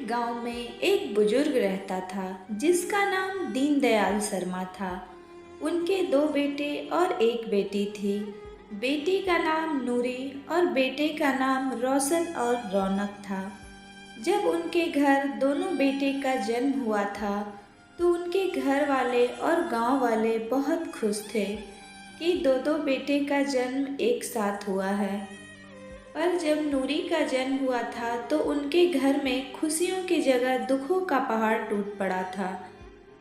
एक गांव में एक बुजुर्ग रहता था जिसका नाम दीनदयाल शर्मा था। उनके दो बेटे और एक बेटी थी। बेटी का नाम नूरी और बेटे का नाम रोशन और रौनक था। जब उनके घर दोनों बेटे का जन्म हुआ था तो उनके घर वाले और गांव वाले बहुत खुश थे कि दो दो बेटे का जन्म एक साथ हुआ है। पर जब नूरी का जन्म हुआ था तो उनके घर में खुशियों की जगह दुखों का पहाड़ टूट पड़ा था।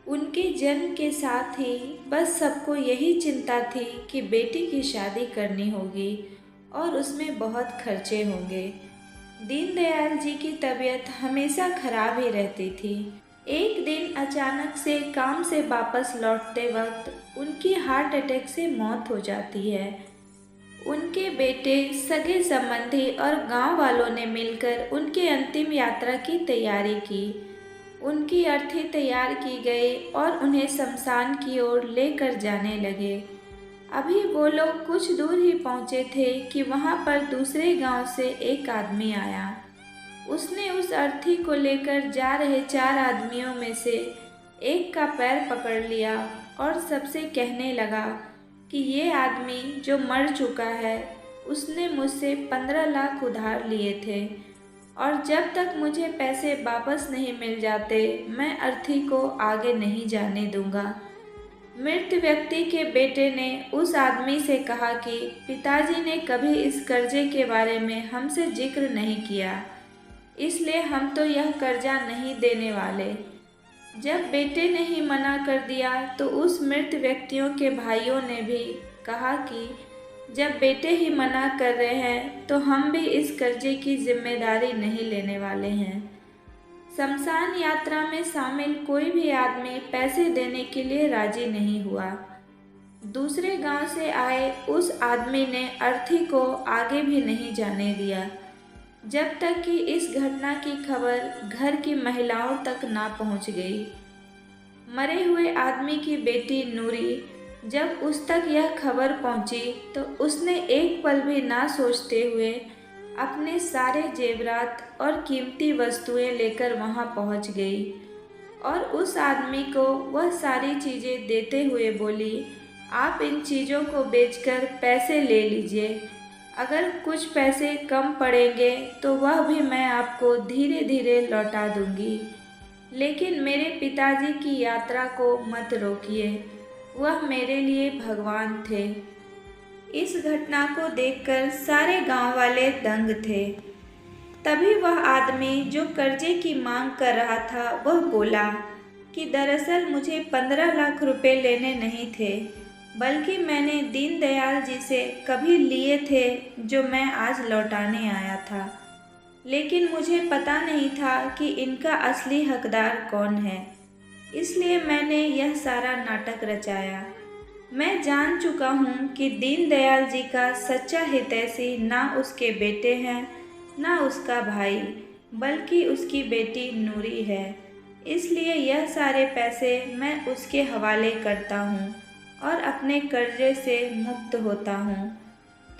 उनके जन्म के साथ ही बस सबको यही चिंता थी कि बेटी की शादी करनी होगी और उसमें बहुत खर्चे होंगे। दीनदयाल जी की तबीयत हमेशा खराब ही रहती थी। एक दिन अचानक से काम से वापस लौटते वक्त उनकी हार्ट अटैक से मौत हो जाती है। उनके बेटे, सगे संबंधी और गांव वालों ने मिलकर उनके अंतिम यात्रा की तैयारी की। उनकी अर्थी तैयार की गई और उन्हें शमशान की ओर लेकर जाने लगे। अभी वो लोग कुछ दूर ही पहुंचे थे कि वहां पर दूसरे गांव से एक आदमी आया। उसने उस अर्थी को लेकर जा रहे चार आदमियों में से एक का पैर पकड़ लिया और सबसे कहने लगा कि ये आदमी जो मर चुका है उसने मुझसे 15 लाख उधार लिए थे और जब तक मुझे पैसे वापस नहीं मिल जाते मैं अर्थी को आगे नहीं जाने दूंगा। मृत व्यक्ति के बेटे ने उस आदमी से कहा कि पिताजी ने कभी इस कर्जे के बारे में हमसे जिक्र नहीं किया, इसलिए हम तो यह कर्जा नहीं देने वाले। जब बेटे ने ही मना कर दिया तो उस मृत व्यक्तियों के भाइयों ने भी कहा कि जब बेटे ही मना कर रहे हैं तो हम भी इस कर्जे की जिम्मेदारी नहीं लेने वाले हैं। शमशान यात्रा में शामिल कोई भी आदमी पैसे देने के लिए राजी नहीं हुआ। दूसरे गांव से आए उस आदमी ने अर्थी को आगे भी नहीं जाने दिया जब तक कि इस घटना की खबर घर की महिलाओं तक ना पहुंच गई। मरे हुए आदमी की बेटी नूरी जब उस तक यह खबर पहुंची तो उसने एक पल भी ना सोचते हुए अपने सारे जेवरात और कीमती वस्तुएं लेकर वहां पहुंच गई और उस आदमी को वह सारी चीज़ें देते हुए बोली, आप इन चीज़ों को बेचकर पैसे ले लीजिए। अगर कुछ पैसे कम पड़ेंगे तो वह भी मैं आपको धीरे धीरे लौटा दूंगी, लेकिन मेरे पिताजी की यात्रा को मत रोकिए, वह मेरे लिए भगवान थे। इस घटना को देखकर सारे गांव वाले दंग थे। तभी वह आदमी जो कर्जे की मांग कर रहा था वह बोला कि दरअसल मुझे 15 लाख रुपए लेने नहीं थे, बल्कि मैंने दीनदयाल जी से कभी लिए थे जो मैं आज लौटाने आया था, लेकिन मुझे पता नहीं था कि इनका असली हकदार कौन है, इसलिए मैंने यह सारा नाटक रचाया। मैं जान चुका हूँ कि दीनदयाल जी का सच्चा हितैषी ना उसके बेटे हैं ना उसका भाई, बल्कि उसकी बेटी नूरी है। इसलिए यह सारे पैसे मैं उसके हवाले करता हूँ और अपने कर्जे से मुक्त होता हूँ।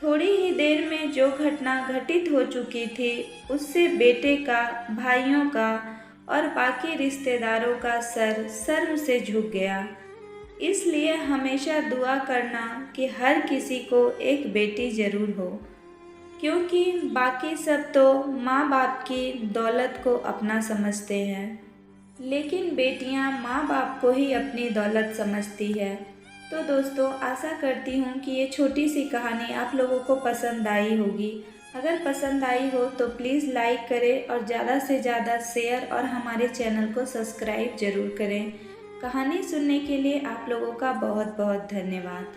थोड़ी ही देर में जो घटना घटित हो चुकी थी उससे बेटे का, भाइयों का और बाकी रिश्तेदारों का सर शर्म से झुक गया। इसलिए हमेशा दुआ करना कि हर किसी को एक बेटी ज़रूर हो, क्योंकि बाकी सब तो माँ बाप की दौलत को अपना समझते हैं, लेकिन बेटियाँ माँ बाप को ही अपनी दौलत समझती है। तो दोस्तों, आशा करती हूँ कि ये छोटी सी कहानी आप लोगों को पसंद आई होगी। अगर पसंद आई हो तो प्लीज़ लाइक करें और ज़्यादा से ज़्यादा शेयर और हमारे चैनल को सब्सक्राइब ज़रूर करें। कहानी सुनने के लिए आप लोगों का बहुत बहुत धन्यवाद।